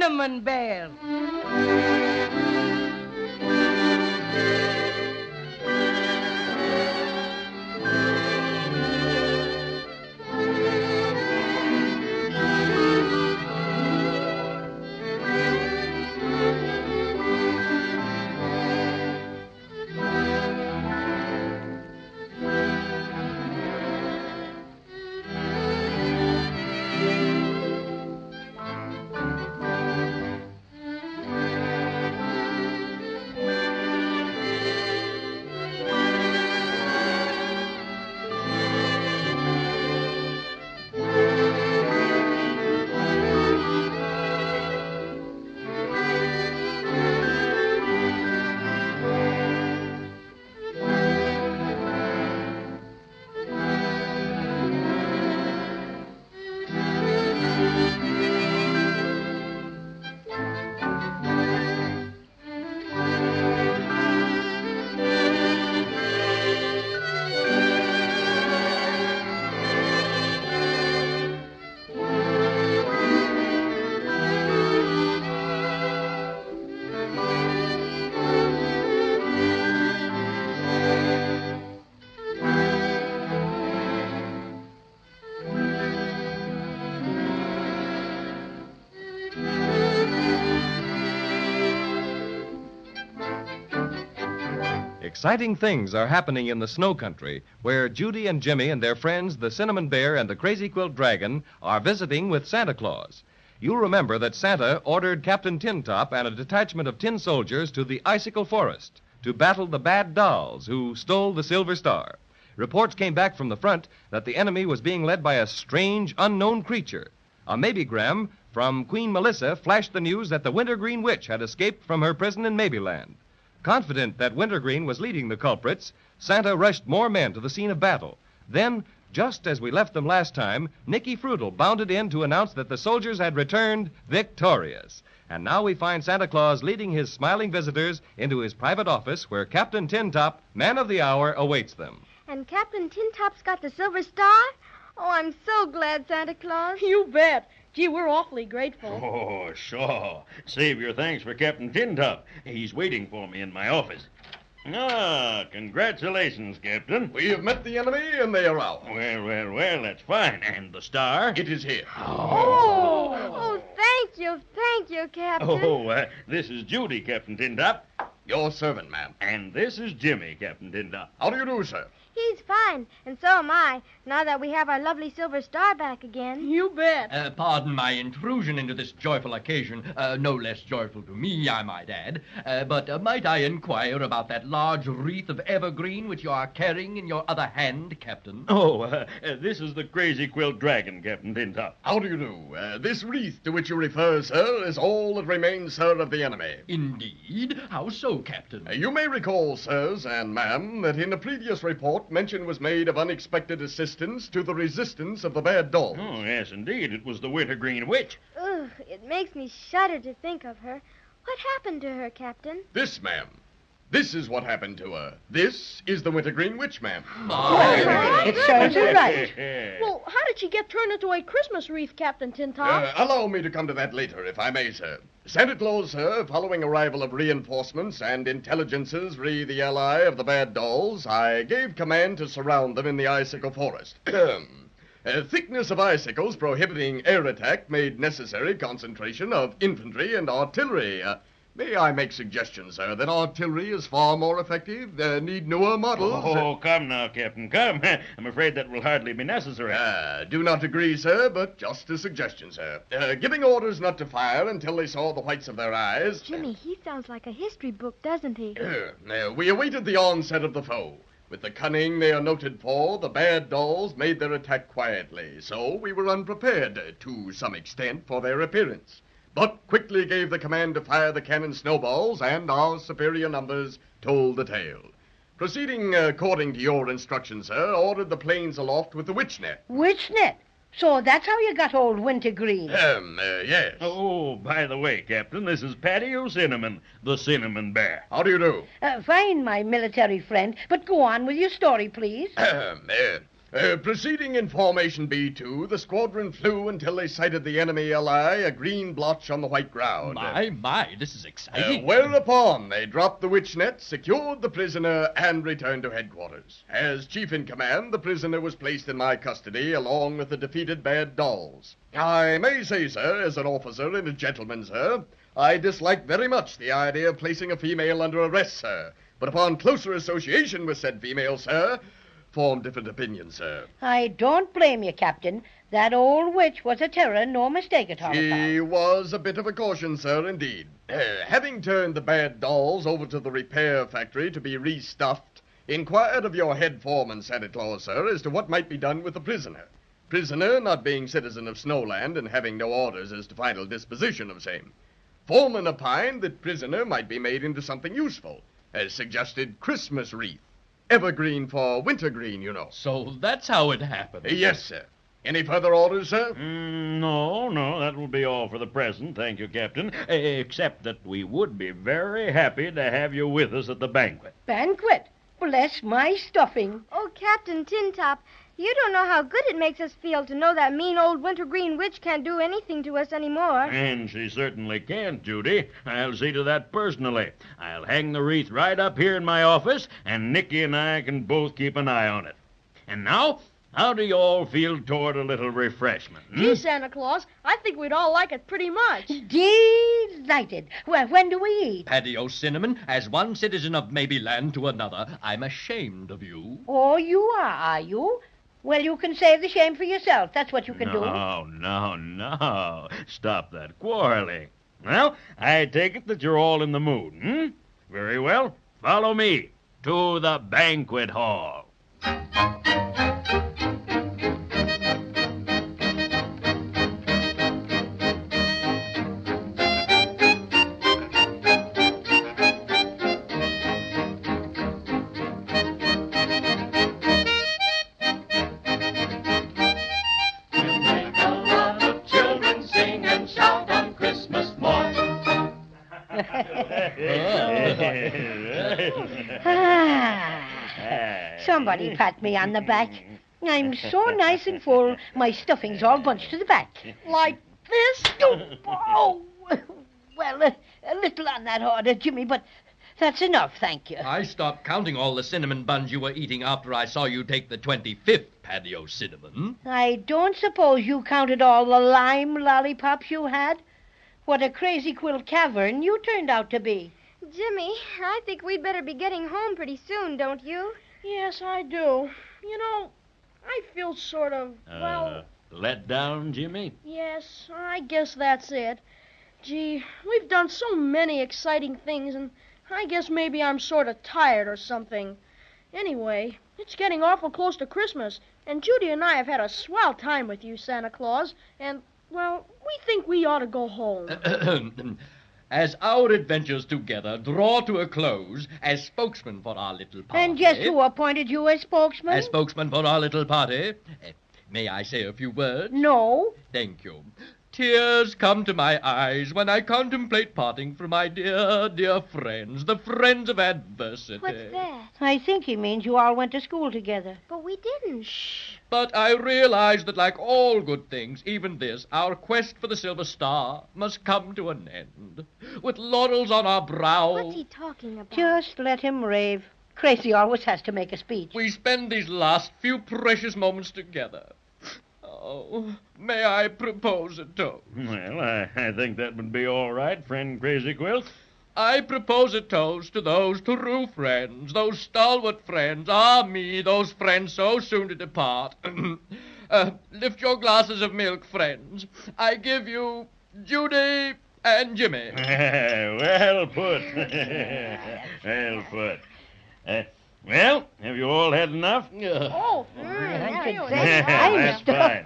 Cinnamon Bear. Exciting things are happening in the snow country, where Judy and Jimmy and their friends, the Cinnamon Bear and the Crazy-Quilt Dragon, are visiting with Santa Claus. You'll remember that Santa ordered Captain Tintop and a detachment of tin soldiers to the Icicle Forest to battle the bad dolls who stole the Silver Star. Reports came back from the front that the enemy was being led by a strange, unknown creature. A Maybegram from Queen Melissa flashed the news that the Wintergreen witch had escaped from her prison in Maybeland. Confident that Wintergreen was leading the culprits, Santa rushed more men to the scene of battle. Then, just as we left them last time, Nicky Frutal bounded in to announce that the soldiers had returned victorious. And now we find Santa Claus leading his smiling visitors into his private office where Captain Tintop, man of the hour, awaits them. And Captain Tintop's got the Silver Star? Oh, I'm so glad, Santa Claus. You bet. Gee, we're awfully grateful. Oh, sure. Save your thanks for Captain Tintop. He's waiting for me in my office. Ah, congratulations, Captain. We have met the enemy, and they are out. Well, that's fine. And the star? It is here. Oh, thank you, Captain. This is Judy, Captain Tintop. Your servant, ma'am. And this is Jimmy, Captain Tintop. How do you do, sir? He's fine, and so am I, now that we have our lovely Silver Star back again. You bet. Pardon my intrusion into this joyful occasion, no less joyful to me, I might add. But might I inquire about that large wreath of evergreen which you are carrying in your other hand, Captain? This is the Crazy-Quilt Dragon, Captain Tintop. How do you do? This wreath to which you refer, sir, is all that remains, sir, of the enemy. Indeed? How so, Captain? You may recall, sirs and ma'am, that in a previous report, mention was made of unexpected assistance to the resistance of the bad dolls. Oh, yes, indeed. It was the Wintergreen witch. Ugh, it makes me shudder to think of her. What happened to her, Captain? This, ma'am. This is what happened to her. This is the Wintergreen witch, ma'am. It serves her right. Well, how did she get turned into a Christmas wreath, Captain Tintop? Allow me to come to that later, if I may, sir. Santa Claus, sir, following arrival of reinforcements and intelligences re the ally of the bad dolls, I gave command to surround them in the Icicle Forest. Thickness of icicles prohibiting air attack made necessary concentration of infantry and artillery. May I make suggestions, sir, that artillery is far more effective, need newer models? Oh, come now, Captain, come. I'm afraid that will hardly be necessary. Do not agree, sir, but just a suggestion, sir. Giving orders not to fire until they saw the whites of their eyes. Jimmy, he sounds like a history book, doesn't he? We awaited the onset of the foe. With the cunning they are noted for, the bad dolls made their attack quietly, so we were unprepared, to some extent, for their appearance. But quickly gave the command to fire the cannon snowballs, and our superior numbers told the tale. Proceeding according to your instructions, sir, ordered the planes aloft with the witch net. Witch net? So that's how you got old Wintergreen. Yes. Oh, by the way, Captain, this is Patty O'Cinnamon, the Cinnamon Bear. How do you do? Fine, my military friend, but go on with your story, please. Proceeding in formation B2, the squadron flew until they sighted the enemy ally, a green blotch on the white ground. My, this is exciting. Whereupon they dropped the witch net, secured the prisoner, and returned to headquarters. As chief in command, the prisoner was placed in my custody along with the defeated bad dolls. I may say, sir, as an officer and a gentleman, sir, I dislike very much the idea of placing a female under arrest, sir. But upon closer association with said female, sir, form different opinions, sir. I don't blame you, Captain. That old witch was a terror, no mistake at all. She was a bit of a caution, sir, indeed. Having turned the bad dolls over to the repair factory to be restuffed, inquired of your head foreman, Santa Claus, sir, as to what might be done with the prisoner. Prisoner not being citizen of Snowland and having no orders as to final disposition of same. Foreman opined that prisoner might be made into something useful, as suggested Christmas wreath. Evergreen for Wintergreen, you know. So that's how it happened. Yes, sir. Any further orders, sir? No, that will be all for the present, thank you, Captain. Except that we would be very happy to have you with us at the banquet. Banquet? Bless my stuffing. Oh, Captain Tintop, you don't know how good it makes us feel to know that mean old Wintergreen witch can't do anything to us anymore. And she certainly can't, Judy. I'll see to that personally. I'll hang the wreath right up here in my office, and Nicky and I can both keep an eye on it. And now, how do you all feel toward a little refreshment? Gee, Santa Claus, I think we'd all like it pretty much. Delighted. Well, when do we eat? Paddy Cinnamon, as one citizen of Maybeland to another, I'm ashamed of you. Oh, you are you? Well, you can save the shame for yourself. That's what you can do. No. Stop that quarreling. Well, I take it that you're all in the mood, Very well. Follow me to the banquet hall. Somebody pat me on the back. I'm so nice and full, my stuffing's all bunched to the back. Like this? Oh, well, a little on that order, Jimmy, but that's enough, thank you. I stopped counting all the cinnamon buns you were eating after I saw you take the 25th Paddy Cinnamon. I don't suppose you counted all the lime lollipops you had? What a Crazy-Quilt cavern you turned out to be. Jimmy, I think we'd better be getting home pretty soon, don't you? Yes, I do. You know, I feel sort of, Let down, Jimmy? yes, I guess that's it. Gee, we've done so many exciting things, and I guess maybe I'm sort of tired or something. Anyway, it's getting awful close to Christmas, and Judy and I have had a swell time with you, Santa Claus, and, well, we think we ought to go home. As our adventures together draw to a close, as spokesman for our little party... And just who appointed you as spokesman? As spokesman for our little party, may I say a few words? No. Thank you. Tears come to my eyes when I contemplate parting from my dear, dear friends, the friends of adversity. What's that? I think he means you all went to school together. But we didn't. Shh. But I realize that like all good things, even this, our quest for the Silver Star, must come to an end. With laurels on our brow... What's he talking about? Just let him rave. Crazy always has to make a speech. We spend these last few precious moments together. Oh, may I propose a toast? Well, I think that would be all right, friend Crazy-Quilt. I propose a toast to those true friends, those stalwart friends, me, those friends so soon to depart. Lift your glasses of milk, friends. I give you Judy and Jimmy. Well put. Well put. Well, have you all had enough? Oh, That's fine.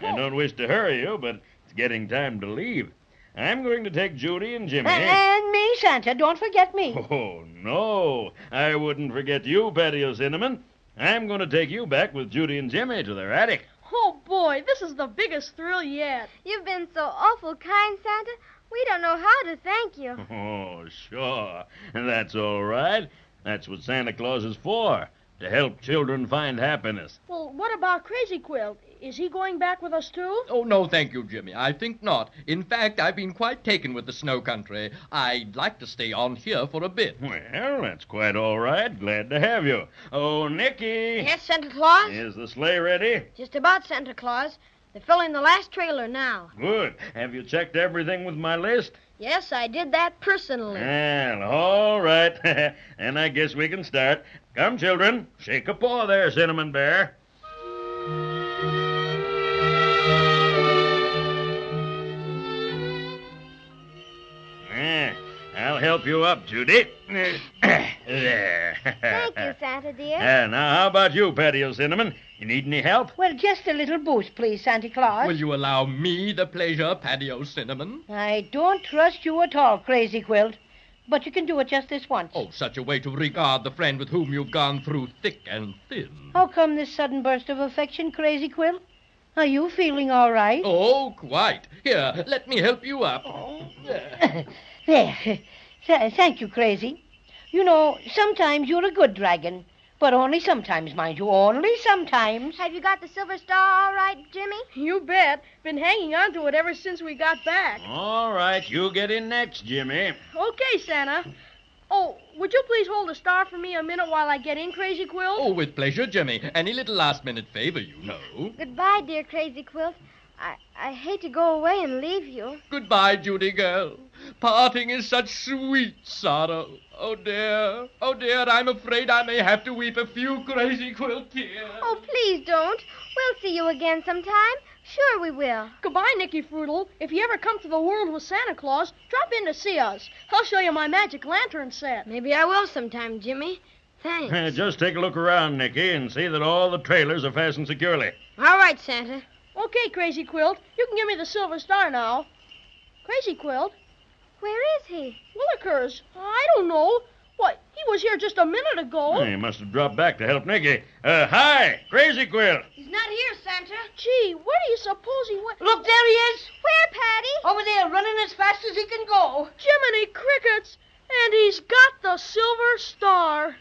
I don't wish to hurry you, but it's getting time to leave. I'm going to take Judy and Jimmy. And me, Santa. Don't forget me. Oh, no. I wouldn't forget you, Paddy Cinnamon. I'm going to take you back with Judy and Jimmy to their attic. Oh, boy, this is the biggest thrill yet. You've been so awful kind, Santa. We don't know how to thank you. Oh, sure. That's all right. That's what Santa Claus is for. to help children find happiness. Well, what about Crazy-Quilt? Is he going back with us, too? Oh, no, thank you, Jimmy. I think not. In fact, I've been quite taken with the snow country. I'd like to stay on here for a bit. Well, that's quite all right. Glad to have you. Oh, Nicky. Yes, Santa Claus? Is the sleigh ready? Just about, Santa Claus. They're filling the last trailer now. Good. Have you checked everything with my list? Yes, I did that personally. Well, all right. And I guess we can start. Come, children. Shake a paw there, Cinnamon Bear. I'll help you up, Judy. There. Thank you, Santa dear. Now, how about you, Patio Cinnamon? You need any help? Well, just a little boost, please, Santa Claus. Will you allow me the pleasure, Patio Cinnamon? I don't trust you at all, Crazy-Quilt. But you can do it just this once. Oh, such a way to regard the friend with whom you've gone through thick and thin. How come this sudden burst of affection, Crazy-Quilt? Are you feeling all right? Oh, quite. Here, let me help you up. There. Thank you, Crazy. You know, sometimes you're a good dragon. But only sometimes, mind you. Only sometimes. Have you got the silver star all right, Jimmy? You bet. Been hanging on to it ever since we got back. All right, you get in next, Jimmy. Okay, Santa. Oh, would you please hold the star for me a minute while I get in, Crazy-Quilt? Oh, with pleasure, Jimmy. Any little last-minute favor, you know. Goodbye, dear Crazy-Quilt. I hate to go away and leave you. Goodbye, Judy girl. Parting is such sweet sorrow. Oh, dear, I'm afraid I may have to weep a few Crazy-Quilt tears. Oh, please don't. We'll see you again sometime. Sure we will. Goodbye, Nicky Fruitle. If you ever come to the world with Santa Claus, drop in to see us. I'll show you my magic lantern set. Maybe I will sometime, Jimmy. Thanks. Just take a look around, Nicky, and see that all the trailers are fastened securely. All right, Santa. Okay, Crazy-Quilt. You can give me the silver star now. Crazy-Quilt? Where is he? Willikers. I don't know. What? He was here just a minute ago. He must have dropped back to help Nicky. Hi, Crazy-Quilt. He's not here, Santa. Gee, where do you suppose he went? Look, there he is. Where, Patty? Over there, running as fast as he can go. Jiminy Crickets. And he's got the silver star.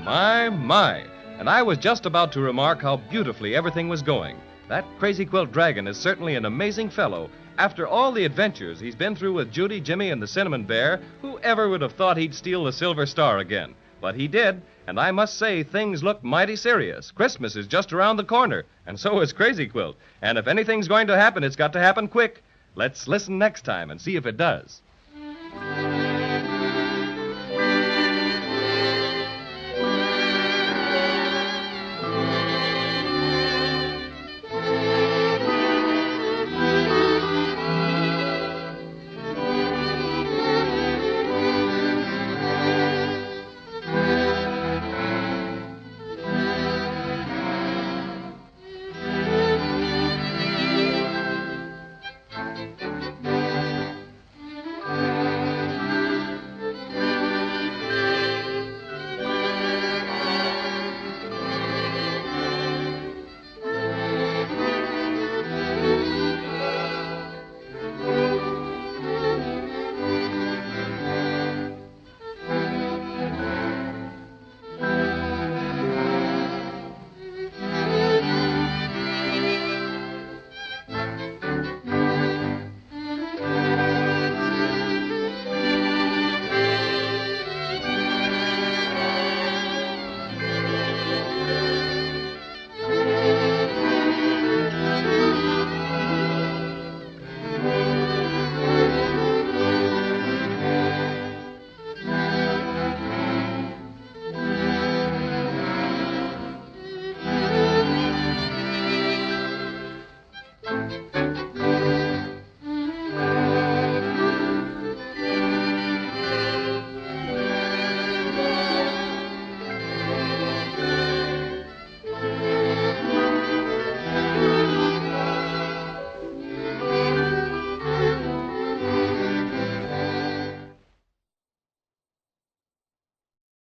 My. And I was just about to remark how beautifully everything was going. That Crazy-Quilt dragon is certainly an amazing fellow. After all the adventures he's been through with Judy, Jimmy, and the Cinnamon Bear, who ever would have thought he'd steal the silver star again? But he did, and I must say things look mighty serious. Christmas is just around the corner, and so is Crazy-Quilt. And if anything's going to happen, it's got to happen quick. Let's listen next time and see if it does.